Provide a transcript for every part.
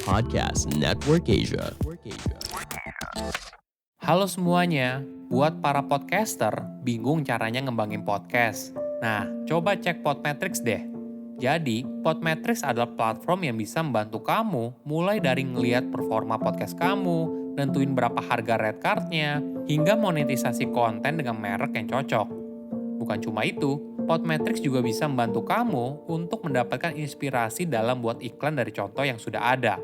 Podcast Network Asia. Halo semuanya, buat para podcaster bingung caranya ngembangin podcast. Nah, coba cek Podmetrics deh. Jadi, Podmetrics adalah platform yang bisa membantu kamu mulai dari ngelihat performa podcast kamu, nentuin berapa harga red card-nya, hingga monetisasi konten dengan merek yang cocok. Bukan cuma itu, Podmetrics juga bisa membantu kamu untuk mendapatkan inspirasi dalam buat iklan dari contoh yang sudah ada.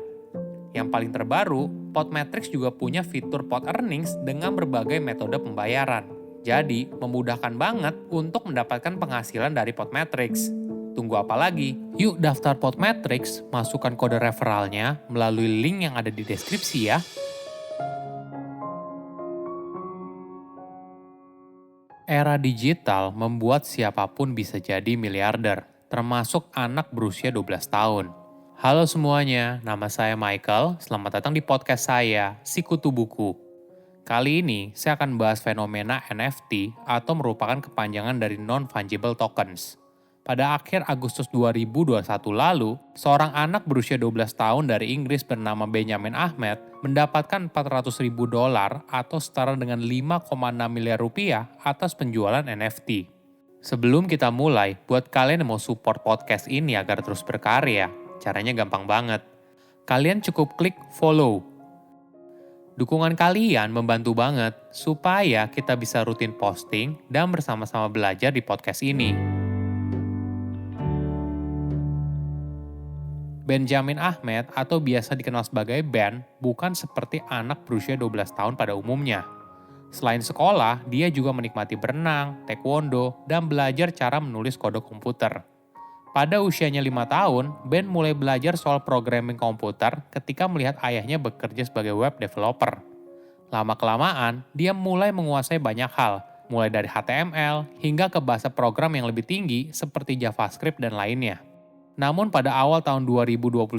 Yang paling terbaru, Podmetrics juga punya fitur Pod Earnings dengan berbagai metode pembayaran. Jadi, memudahkan banget untuk mendapatkan penghasilan dari Podmetrics. Tunggu apa lagi? Yuk daftar Podmetrics, masukkan kode referralnya melalui link yang ada di deskripsi ya. Era digital membuat siapapun bisa jadi miliarder, termasuk anak berusia 12 tahun. Halo semuanya, nama saya Michael. Selamat datang di podcast saya, Sikutu Buku. Kali ini saya akan bahas fenomena NFT atau merupakan kepanjangan dari non-fungible tokens. Pada akhir Agustus 2021 lalu, seorang anak berusia 12 tahun dari Inggris bernama Benjamin Ahmed mendapatkan $400.000 atau setara dengan 5,6 miliar rupiah atas penjualan NFT. Sebelum kita mulai, buat kalian yang mau support podcast ini agar terus berkarya, caranya gampang banget. Kalian cukup klik follow. Dukungan kalian membantu banget supaya kita bisa rutin posting dan bersama-sama belajar di podcast ini. Benjamin Ahmed atau biasa dikenal sebagai Ben bukan seperti anak berusia 12 tahun pada umumnya. Selain sekolah, dia juga menikmati berenang, taekwondo, dan belajar cara menulis kode komputer. Pada usianya 5 tahun, Ben mulai belajar soal programming komputer ketika melihat ayahnya bekerja sebagai web developer. Lama-kelamaan, dia mulai menguasai banyak hal, mulai dari HTML hingga ke bahasa program yang lebih tinggi seperti JavaScript dan lainnya. Namun pada awal tahun 2021,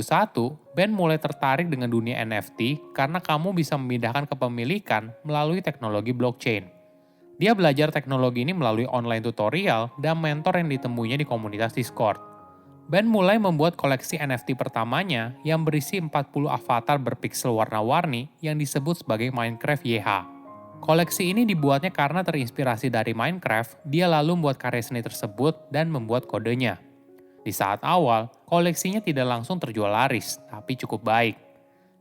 Ben mulai tertarik dengan dunia NFT karena kamu bisa memindahkan kepemilikan melalui teknologi blockchain. Dia belajar teknologi ini melalui online tutorial dan mentor yang ditemuinya di komunitas Discord. Ben mulai membuat koleksi NFT pertamanya yang berisi 40 avatar berpiksel warna-warni yang disebut sebagai Minecraft YH. Koleksi ini dibuatnya karena terinspirasi dari Minecraft, dia lalu membuat karya seni tersebut dan membuat kodenya. Di saat awal, koleksinya tidak langsung terjual laris, tapi cukup baik.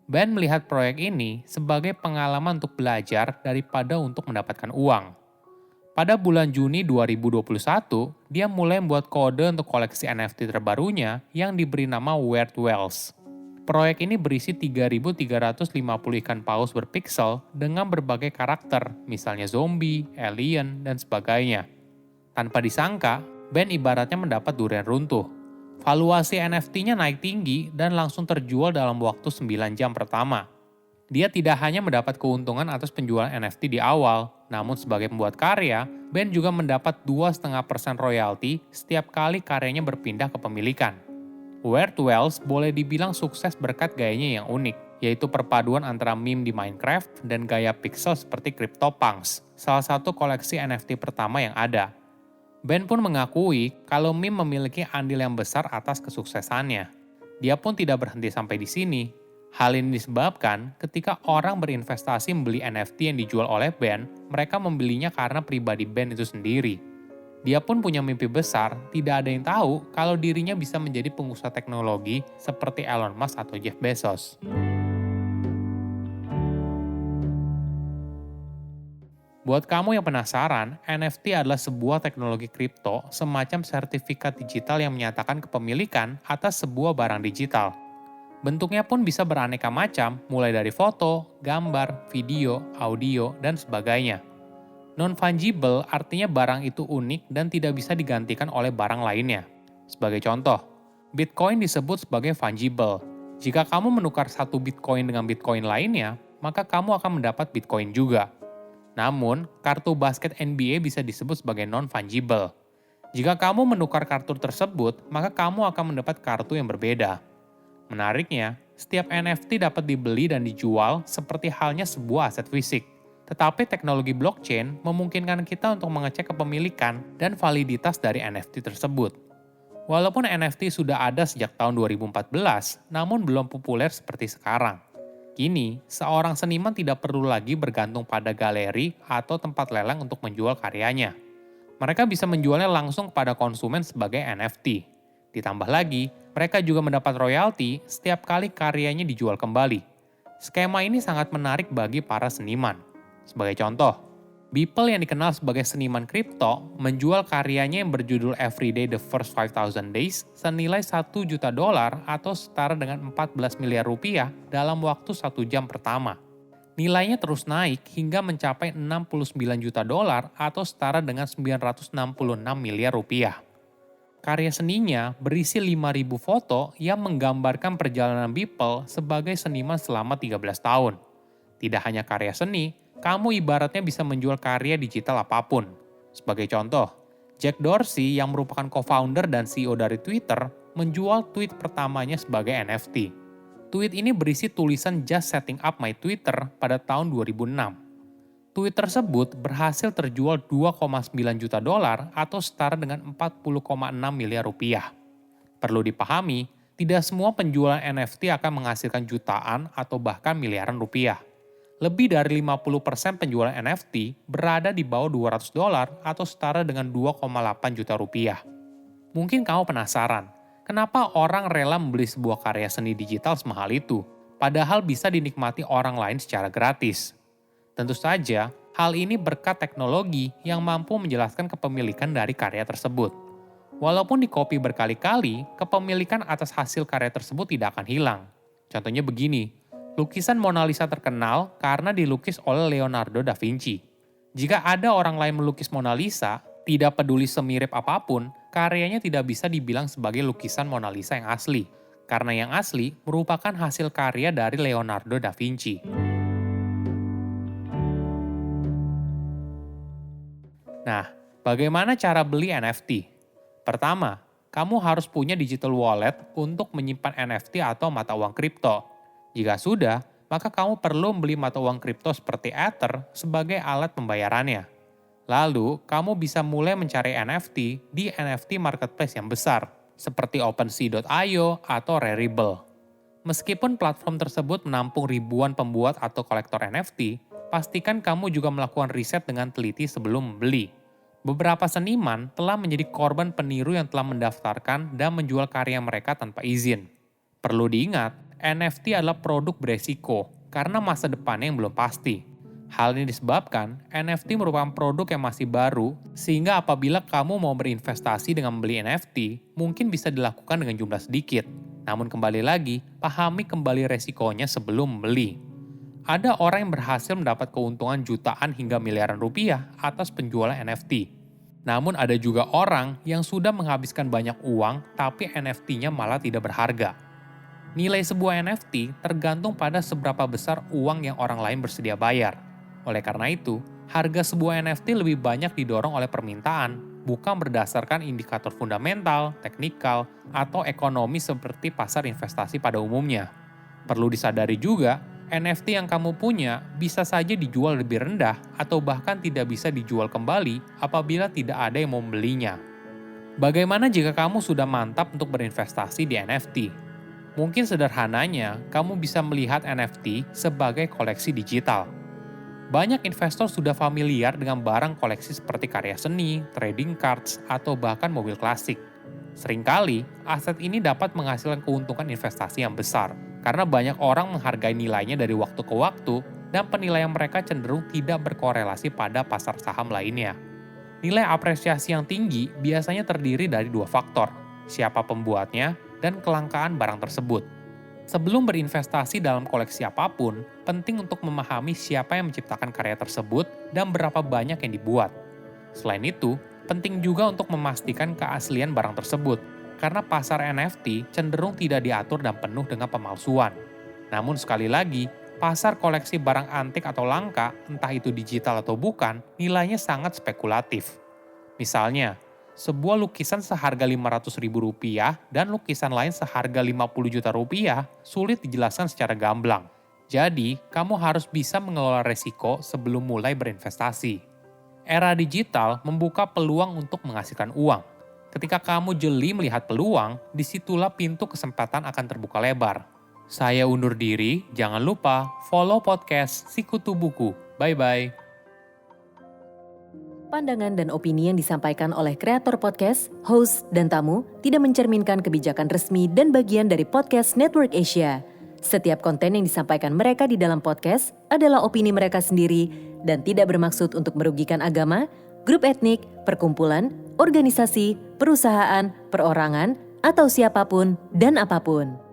Ben melihat proyek ini sebagai pengalaman untuk belajar daripada untuk mendapatkan uang. Pada bulan Juni 2021, dia mulai membuat kode untuk koleksi NFT terbarunya yang diberi nama Weird Wells. Proyek ini berisi 3.350 ikan paus berpiksel dengan berbagai karakter, misalnya zombie, alien, dan sebagainya. Tanpa disangka, Ben ibaratnya mendapat durian runtuh. Valuasi NFT-nya naik tinggi dan langsung terjual dalam waktu 9 jam pertama. Dia tidak hanya mendapat keuntungan atas penjualan NFT di awal, namun sebagai pembuat karya, Ben juga mendapat 2,5% royalti setiap kali karyanya berpindah ke pemilikan. Weird Wells boleh dibilang sukses berkat gayanya yang unik, yaitu perpaduan antara meme di Minecraft dan gaya pixel seperti CryptoPunks, salah satu koleksi NFT pertama yang ada. Ben pun mengakui kalau meme memiliki andil yang besar atas kesuksesannya. Dia pun tidak berhenti sampai di sini. Hal ini disebabkan ketika orang berinvestasi membeli NFT yang dijual oleh Ben, mereka membelinya karena pribadi Ben itu sendiri. Dia pun punya mimpi besar, tidak ada yang tahu kalau dirinya bisa menjadi pengusaha teknologi seperti Elon Musk atau Jeff Bezos. Buat kamu yang penasaran, NFT adalah sebuah teknologi kripto semacam sertifikat digital yang menyatakan kepemilikan atas sebuah barang digital. Bentuknya pun bisa beraneka macam, mulai dari foto, gambar, video, audio, dan sebagainya. Non-fungible artinya barang itu unik dan tidak bisa digantikan oleh barang lainnya. Sebagai contoh, Bitcoin disebut sebagai fungible. Jika kamu menukar satu Bitcoin dengan Bitcoin lainnya, maka kamu akan mendapat Bitcoin juga. Namun, kartu basket NBA bisa disebut sebagai non-fungible. Jika kamu menukar kartu tersebut, maka kamu akan mendapat kartu yang berbeda. Menariknya, setiap NFT dapat dibeli dan dijual seperti halnya sebuah aset fisik. Tetapi teknologi blockchain memungkinkan kita untuk mengecek kepemilikan dan validitas dari NFT tersebut. Walaupun NFT sudah ada sejak tahun 2014, namun belum populer seperti sekarang. Kini, seorang seniman tidak perlu lagi bergantung pada galeri atau tempat lelang untuk menjual karyanya. Mereka bisa menjualnya langsung kepada konsumen sebagai NFT. Ditambah lagi, mereka juga mendapat royalti setiap kali karyanya dijual kembali. Skema ini sangat menarik bagi para seniman. Sebagai contoh, Beeple yang dikenal sebagai seniman kripto menjual karyanya yang berjudul Everyday the First 5,000 Days senilai $1 juta atau setara dengan 14 miliar rupiah dalam waktu 1 jam pertama. Nilainya terus naik hingga mencapai $69 juta atau setara dengan 966 miliar rupiah. Karya seninya berisi 5.000 foto yang menggambarkan perjalanan Beeple sebagai seniman selama 13 tahun. Tidak hanya karya seni, kamu ibaratnya bisa menjual karya digital apapun. Sebagai contoh, Jack Dorsey yang merupakan co-founder dan CEO dari Twitter menjual tweet pertamanya sebagai NFT. Tweet ini berisi tulisan "Just setting up my Twitter" pada tahun 2006. Tweet tersebut berhasil terjual $2,9 juta atau setara dengan 40,6 miliar rupiah. Perlu dipahami, tidak semua penjualan NFT akan menghasilkan jutaan atau bahkan miliaran rupiah. Lebih dari 50% penjualan NFT berada di bawah $200 atau setara dengan 2,8 juta rupiah. Mungkin kamu penasaran, kenapa orang rela membeli sebuah karya seni digital semahal itu, padahal bisa dinikmati orang lain secara gratis? Tentu saja, hal ini berkat teknologi yang mampu menjelaskan kepemilikan dari karya tersebut. Walaupun dikopi berkali-kali, kepemilikan atas hasil karya tersebut tidak akan hilang. Contohnya begini, lukisan Mona Lisa terkenal karena dilukis oleh Leonardo da Vinci. Jika ada orang lain melukis Mona Lisa, tidak peduli semirip apapun, karyanya tidak bisa dibilang sebagai lukisan Mona Lisa yang asli, karena yang asli merupakan hasil karya dari Leonardo da Vinci. Nah, bagaimana cara beli NFT? Pertama, kamu harus punya digital wallet untuk menyimpan NFT atau mata uang kripto. Jika sudah, maka kamu perlu membeli mata uang kripto seperti Ether sebagai alat pembayarannya. Lalu, kamu bisa mulai mencari NFT di NFT marketplace yang besar, seperti OpenSea.io atau Rarible. Meskipun platform tersebut menampung ribuan pembuat atau kolektor NFT, pastikan kamu juga melakukan riset dengan teliti sebelum membeli. Beberapa seniman telah menjadi korban peniru yang telah mendaftarkan dan menjual karya mereka tanpa izin. Perlu diingat, NFT adalah produk beresiko karena masa depannya yang belum pasti. Hal ini disebabkan NFT merupakan produk yang masih baru, sehingga apabila kamu mau berinvestasi dengan membeli NFT, mungkin bisa dilakukan dengan jumlah sedikit. Namun kembali lagi, pahami kembali resikonya sebelum membeli. Ada orang yang berhasil mendapat keuntungan jutaan hingga miliaran rupiah atas penjualan NFT. Namun ada juga orang yang sudah menghabiskan banyak uang tapi NFT-nya malah tidak berharga. Nilai sebuah NFT tergantung pada seberapa besar uang yang orang lain bersedia bayar. Oleh karena itu, harga sebuah NFT lebih banyak didorong oleh permintaan, bukan berdasarkan indikator fundamental, teknikal, atau ekonomi seperti pasar investasi pada umumnya. Perlu disadari juga, NFT yang kamu punya bisa saja dijual lebih rendah atau bahkan tidak bisa dijual kembali apabila tidak ada yang mau membelinya. Bagaimana jika kamu sudah mantap untuk berinvestasi di NFT? Mungkin sederhananya, kamu bisa melihat NFT sebagai koleksi digital. Banyak investor sudah familiar dengan barang koleksi seperti karya seni, trading cards, atau bahkan mobil klasik. Seringkali, aset ini dapat menghasilkan keuntungan investasi yang besar, karena banyak orang menghargai nilainya dari waktu ke waktu, dan penilaian mereka cenderung tidak berkorelasi pada pasar saham lainnya. Nilai apresiasi yang tinggi biasanya terdiri dari dua faktor, siapa pembuatnya dan kelangkaan barang tersebut. Sebelum berinvestasi dalam koleksi apapun, penting untuk memahami siapa yang menciptakan karya tersebut dan berapa banyak yang dibuat. Selain itu, penting juga untuk memastikan keaslian barang tersebut, karena pasar NFT cenderung tidak diatur dan penuh dengan pemalsuan. Namun sekali lagi, pasar koleksi barang antik atau langka, entah itu digital atau bukan, nilainya sangat spekulatif. Misalnya, sebuah lukisan seharga Rp500.000 dan lukisan lain seharga Rp50 juta sulit dijelaskan secara gamblang. Jadi, kamu harus bisa mengelola resiko sebelum mulai berinvestasi. Era digital membuka peluang untuk menghasilkan uang. Ketika kamu jeli melihat peluang, disitulah pintu kesempatan akan terbuka lebar. Saya undur diri, jangan lupa follow podcast Sikutu Buku. Bye-bye. Pandangan dan opini yang disampaikan oleh kreator podcast, host, dan tamu tidak mencerminkan kebijakan resmi dan bagian dari Podcast Network Asia. Setiap konten yang disampaikan mereka di dalam podcast adalah opini mereka sendiri dan tidak bermaksud untuk merugikan agama, grup etnik, perkumpulan, organisasi, perusahaan, perorangan, atau siapapun dan apapun.